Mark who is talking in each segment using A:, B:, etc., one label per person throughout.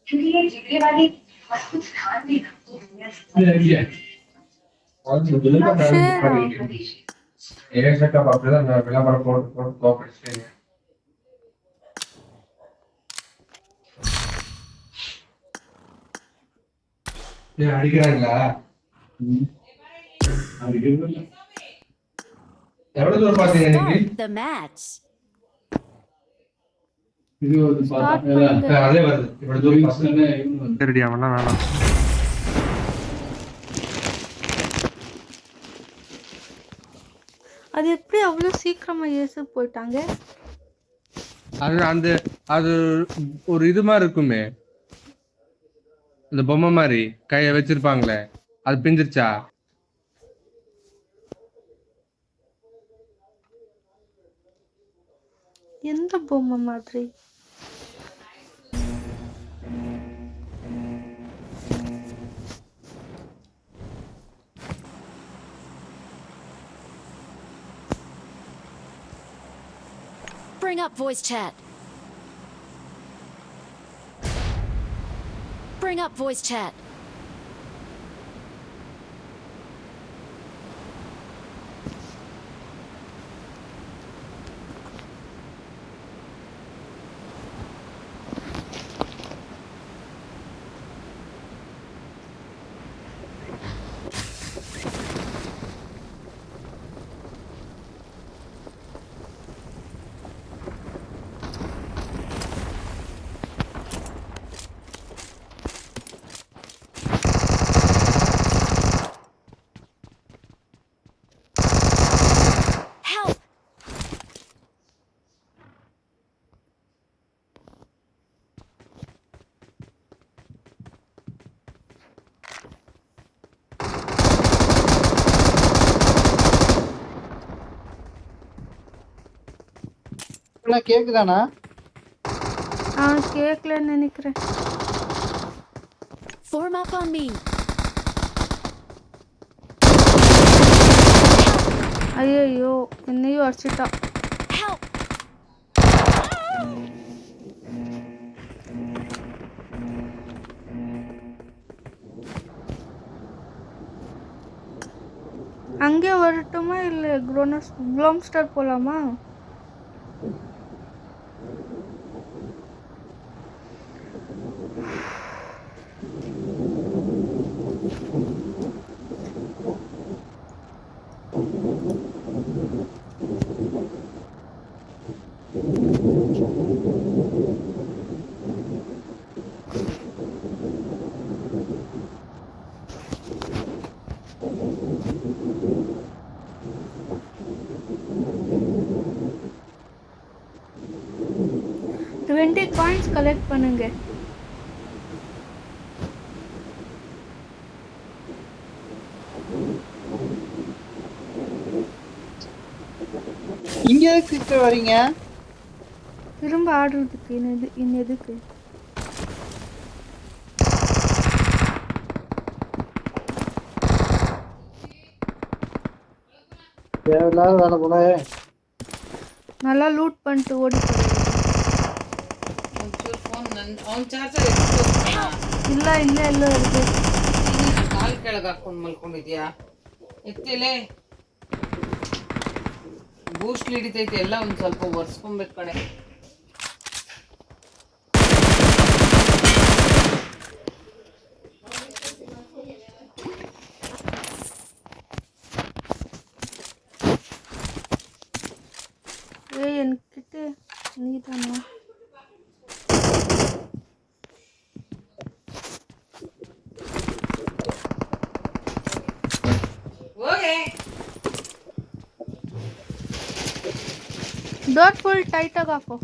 A: क्योंकि ये जिगरे वाली वस्तु ध्यान भी அடிக்கிறாங்களா எவ்வளவு தூரம் பாத்தீங்க இன்னைக்கு
B: The match.
A: இது ஒரு அதே வருது இவ்வளவு தூரம் பார்த்தேன் சரிடி அவன்லாம் வேணாம்
C: அது எப்படி அவ்வளோ சீக்கிரமா ஏசு போயிட்டாங்க
A: அது அந்த அது ஒரு இது மாதிரி இருக்குமே இந்த பொம்மை மாதிரி கைய வச்சிருப்பாங்களே அது பிஞ்சிருச்சா
C: எந்த பொம்மை மாதிரி
B: Bring up voice chat. Bring up voice chat. Help!
D: கேக்குதானா
C: கேட்கலன்னு நினைக்கிறேன்
B: Form up on me.
C: ஐயோ என்னையும் அடிச்சிட்டா
B: Help!
C: அங்கே வரட்டுமா இல்லை க்ளோம்ஸ்டார் போலாமா $20 கலெக்ட் பண்ணுங்க
D: இங்க எதுக்கு சிஸ்டர் வரீங்க
C: திரும்ப ஆடுறதுக்கு எதுக்கு
D: தேவையில்லாத வேலை போல
C: நல்லா லூட் பண்ணிட்டு ஓடி போயிடு. ಇಲ್ಲ ಎಲ್ಲ ಇருக்கு
E: ಕಾಲ್ ಕೆಳಗೆ ಹಾಕೊಂಡು ಮಲ್ಕೊಂಡಿದ್ಯಾ ಎತ್ತಿಲೆ ಬೂಸ್ಟ್ ಹಿಡಿತೈತೆ ಎಲ್ಲ ಒಂದ್ ಸ್ವಲ್ಪ ಒರ್ಸ್ಕೊಬೇಕು ಕಡೆ
C: என்கிட்ட நீதானா ಡೋರ್ ಫುಲ್ ಟೈಟ್ ಆಗಿ ಹಾಕೋ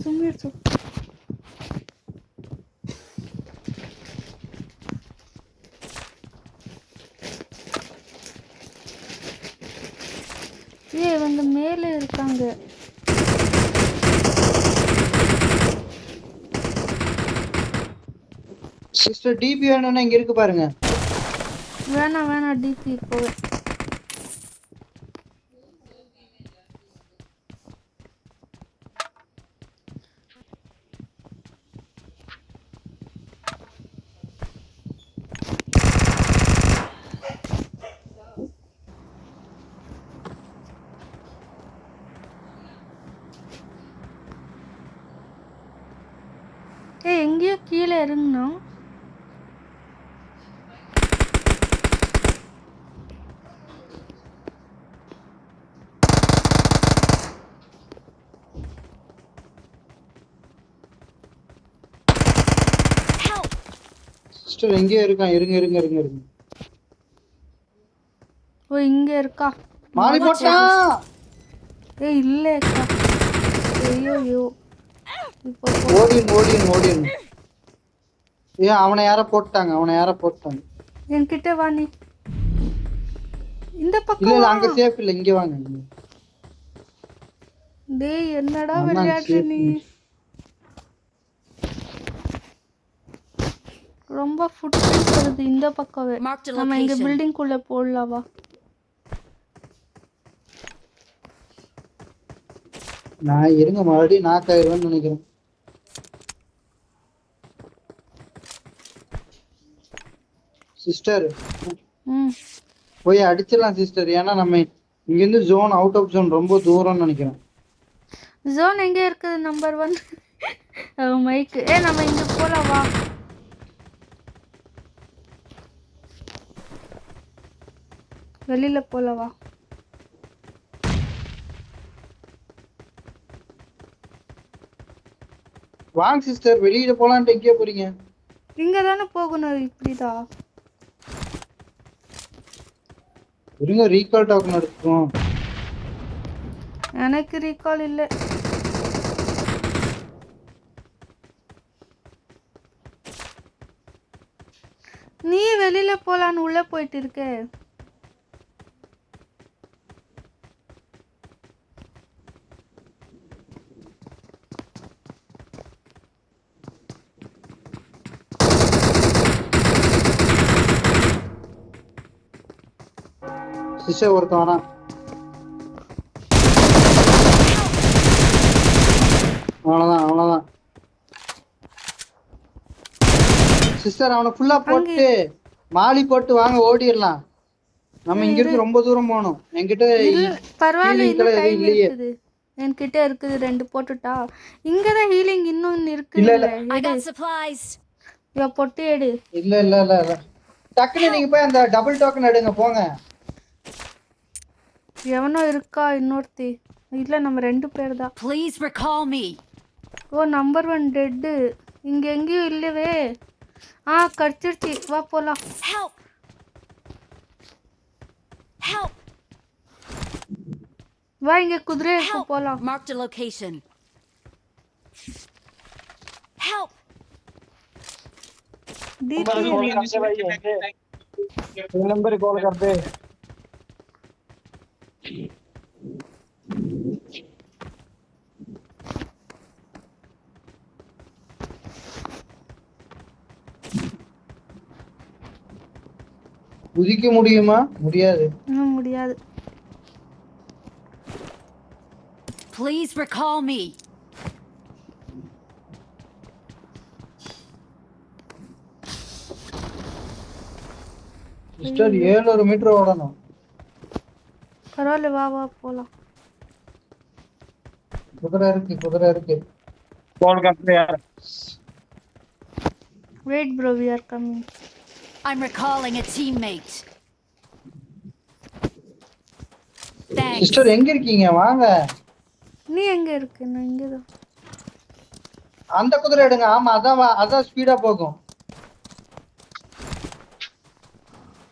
C: ಸುಮ್ಮನೆ வந்து மேலே இருக்காங்க
D: சிஸ்டர் டிபி வேணும்னா இங்க இருக்கு பாருங்க
C: வேணாம் டிபி இப்போவே எங்கேயோ கீழே இறங்கணும்.
B: Help!
D: சிஸ்டர் எங்கேயோ இருக்கான். இருங்க இருங்க இருங்க இருங்க.
C: ஓ இங்க இருக்கா?
D: மாலி போட்டான்.
C: ஏய் இல்லக்கா. ஐயோ இப்போ
D: ஓடின். ஏன் அவனை யார போட்டாங்க.
C: என்கிட்ட வா நீ. இந்த
D: இல்ல
C: பக்கம்
D: இல்ல
C: வா.
D: அங்க சேஃப் இல்ல, இங்க வாங்க.
C: டேய் என்னடா
D: அண்ணா,
C: விளையாடுற
D: safe.
C: நீ? ரொம்ப ஃபுட் வருது இந்த பக்கமே.
B: Marked a
C: நம்ம இங்க
B: location.
C: பில்டிங் குள்ள போடலாம் வா.
D: நான் இருங்க மறுபடியும் நாக்காயிருவேன்னு நினைக்கிறேன். சிஸ்டர்
C: ம்
D: போய் அடிச்சிடலாம் சிஸ்டர். ஏன்னா நம்ம இங்கிருந்து ஜோன் அவுட் ஆஃப் ஜோன் ரொம்ப தூரம்னு நினைக்கிறேன்.
C: ஜோன் எங்க இருக்குது? Number 1 mic. நம்ம இங்க போலாம் வா. வெளியில போலாம் வா.
D: வாங்க சிஸ்டர், வெளியில போலான்ட்டு எங்கேயோ போறீங்க?
C: இங்க தானே போகணும். இப்படிதான்.
D: இருங்க ரீகால் டோக்கன் எடுத்துக்கோம்.
C: எனக்கு ரீகால் இல்ல. நீ வெளியில போலான்னு உள்ள போயிட்டு இருக்க.
D: சிஸ்டர் ஒருத்தன் வரான். அவ்வளவுதான். சிஸ்டர் அவனை ஃபுல்லா போட்டு மாலி போட்டு வாங்க, ஓடிடலாம். நம்ம இங்க இருந்து ரொம்ப தூரம் போகணும். என்கிட்ட
C: பரவாயில்ல,
D: healing
C: இன்னும்
D: எல்லாம்
C: டைம்
D: இல்லையே.
C: இருக்குது. என்கிட்ட இருக்குது 2 போட்டுட்டா. இங்கதான் ஹீலிங் இன்னும் இருக்கு.
D: இல்ல, இல்ல.
B: I got supplies.
C: இவ பொட்டி எடு.
D: இல்ல டக்குனு நீங்க போய் அந்த டபுள் டோக்கன் எடுங்க போங்க.
C: எவனோ இருக்கா இன்னொருத்தி? இல்ல நம்ம 2 பேர் தான்.
B: Please recall me.
C: ஓ நம்பர் 1 டெட்டு. இங்க எங்கேயும் இல்லவே. கடிச்சிருச்சு. வா போலாம்.
B: Help! Help!
C: வா இங்க குதிரை இருக்கு
B: Help!
C: போலாம்.
B: Marked a location. Help!
D: Number call कर दे। குதிக்க முடியுமா? முடியாது.
C: முடியாது.
B: Please recall me.
D: Sister 700 metre ஓடணும்.
C: பரவாயில்ல வா வா போலாம்.
D: குதிரை இருக்கு. கால் करते यार.
C: Wait bro, we are coming.
B: I'm recalling a teammate. Thanks.
D: Sister எங்க இருக்கீங்க? வாங்க.
C: நீ எங்க இருக்க? நான் இங்க தான்.
D: அந்த குதிரை எடுங்க. ஆமா அதான் ஸ்பீடா போகும்.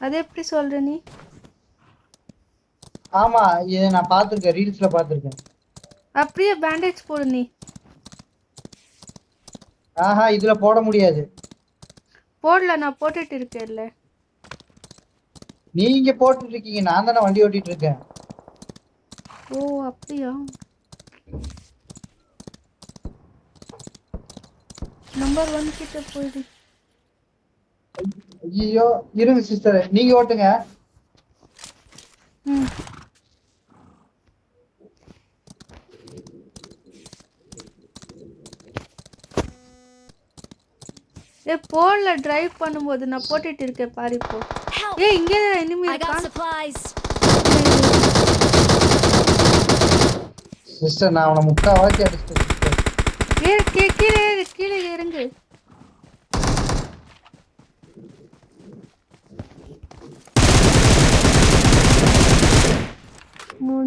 C: அது எப்படி சொல்ற நீ?
D: ஆமா இத நான் பாத்துர்க்கேன், ரீல்ஸ்ல பாத்துர்க்கேன்.
C: அப்படியே பேண்டேஜ் போடு நீ.
D: இதுல போட முடியாது.
C: போடல, நான் போட்டுட்டு இருக்கேன்ல.
D: நீங்க போட்டுட்டு இருக்கீங்க, நான் தானே வண்டி ஓட்டிட்டு இருக்கேன்.
C: ஓ அப்படியா? நம்பர் 1 கிட்ட போயிடு.
D: ஐயோ இருங்க சிஸ்டர், நீங்க ஓட்டுங்க.
C: போடல, டிரைவ் பண்ணும்போது நான் போட்டுட்டு இருக்கேன் பாரு இப்போ. இங்க எனிமி
B: I got
C: இருக்கான்.
B: supplies.
D: சிஸ்டர் நான் அவனை முக்காவாக்கி அடிச்சிட்டேன் சிஸ்டர்.
C: கீழே இறங்கு.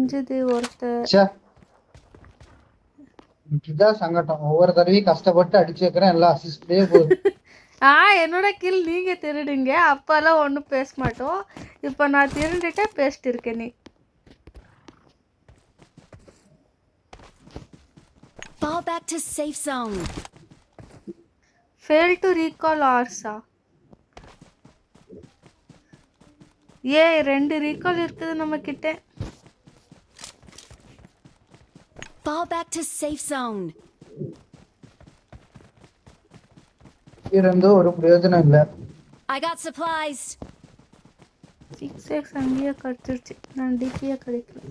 C: முடிஞ்சது ஒருத்தர்.
D: ச்சே இதுதான் சங்கடம். ஒவ்வொரு தடவையும் கஷ்டப்பட்டு அடிச்சு வைக்கிறேன், எல்லாம் அசிஸ்ட்லயே போகுது.
C: என்னோட கில் நீங்க திருடுங்க, அப்பெல்லாம் ஒன்றும் பேச மாட்டோம். இப்போ நான் திருண்டுட்டே பேசிட்டு இருக்கேன். நீ
B: Fall back to safe zone.
C: Fail to recall ஆர்ஸா? ஏ 2 ரீகால் இருக்குது நம்ம கிட்ட.
B: Fall back to safe zone.
D: இருந்து ஒரு பிரயோஜனம் இல்ல.
B: I got supplies.
C: 6x அங்கேயே கிடைச்சிருச்சு. நான் டிபியே கிடைக்கல.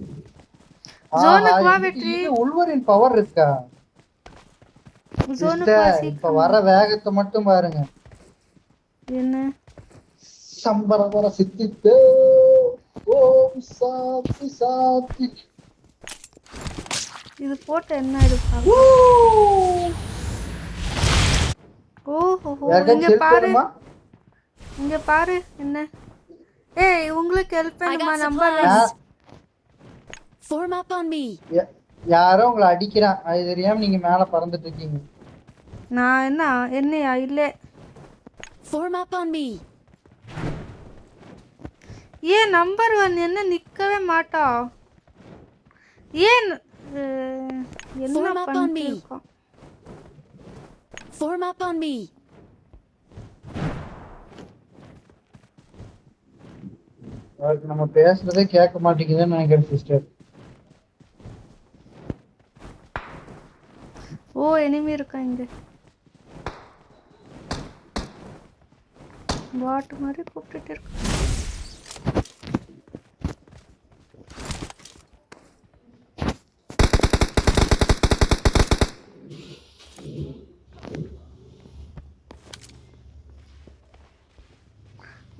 C: ஜோனுக்கு வா வெற்றி.
D: உள்வரின் பவர் இருக்கா?
C: ஜோனுக்கு வா
D: இப்ப
C: சீக்கிரம்.
D: வர வேகத்தை மட்டும் பாருங்க.
C: என்ன
D: சம்பரவர சித்தித்தே ஓம் சாந்தி சாந்தி.
C: இது போட்டு என்ன எடுப்பா? ஓஹோ இங்க பாரு, இங்க பாரு என்ன. ஏய் உங்களுக்கு ஹெல்ப்
B: I
C: பண்ணுமா?
B: got
C: number
B: supplies. Form up on me.
D: யாரோ உங்களை அடிக்கிறான், அது தெரியாம நீங்க மேல பறந்துட்டு இருக்கீங்க.
C: நான் என்னையா இல்ல.
B: Form up on me.
C: ஏன் நம்பர் 1 என்ன நிக்கவே மாட்டா? ஏன் என்ன
B: Form up on me.
C: பண்ணிருக்கா?
B: Form up on me.
D: அவருக்கு நம்ம பேசுறதே கேட்க மாட்டேங்குதுன்னு நினைக்கிறேன் சிஸ்டர்.
C: ஓ எனிமி இருக்கா இங்க. வாட் மாதிரி கூப்பிட்டுட்டு இருக்கு.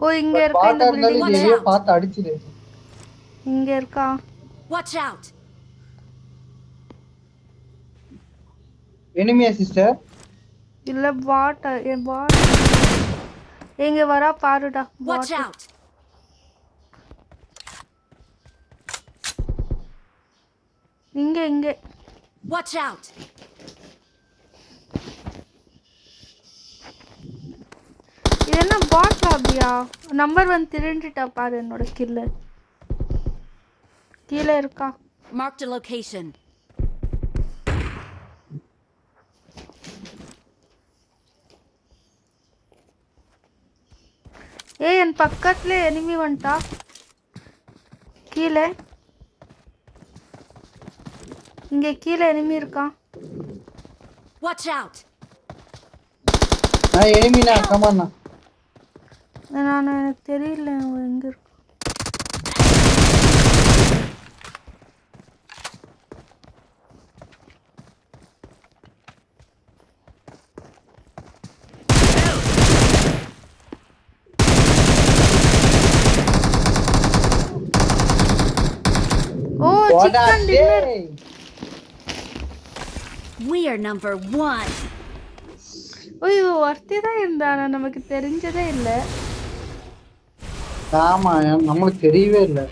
C: ஓ இங்க இருக்கா இந்த
D: பாட்டா இருந்தாலும்
C: பில்டிங்.
D: இதையே பார்த்து அடிச்சிடு.
C: இங்க இருக்கா?
B: Watch out.
D: எனிமியா சிஸ்டர்?
C: இல்ல பாட். பாட் எங்க வரா பாருடா.
B: Watch
C: பாட்
B: out.
C: இங்க
B: Watch out.
C: இது என்ன பாட் லாபியா? நம்பர் 1 திருண்டிட்டா பாரு என்னோட கில்ல. கீழே இருக்கா?
B: Marked a location.
C: ஏய் என் பக்கத்துல எனிமி வந்துட்டா. கீழே இங்க கீழே எனிமி இருக்கா.
B: Watch out.
D: நான் எனிமினா கமான்.
C: எனக்கு தெரியல அவன் எங்க இருக்கா. Oh chicken dinner.
B: We are number 1.
C: ஓய் ஒருத்தி தான் இருந்தானா? நமக்கு தெரிஞ்சதே இல்லை.
D: ஆமா நம்மளுக்கு தெரியவே இல்லை.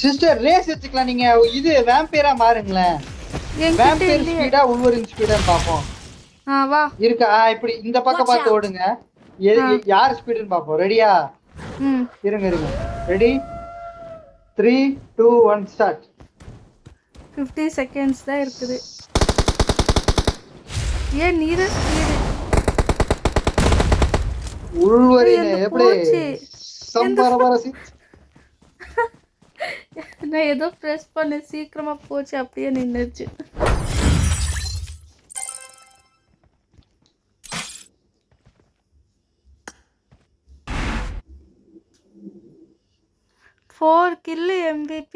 D: சிஸ்டர் ரேஸ் வச்சுக்கலாம். நீங்க இது வேம்பையரா மாறுங்களேன்.
C: என்கிட்ட
D: வேம்பையர்
C: இல்லையே.
D: ஸ்பீடா உள்வரின் ஸ்பீடா பாப்போம்.
C: வா.
D: இருக்கா? இப்படி இந்த பக்கம் பார்த்து ஓடுங்க. யார் ஸ்பீடுன்னு பாப்போம். ரெடியா? இருங்க. Ready 3 2 1 start.
C: 50 செகண்ட்ஸ் தான் இருக்குது. ஏன் நீர ஸ்பீடு?
D: உள்வரின் எப்படி
C: போச்சு.
D: சம்பரவரசி.
C: நான் ஏதோ பிரஸ் பண்ண சீக்கிரமா போச்சு, அப்படியே நின்னுச்சு. ஃபோர் கில்லு MVP.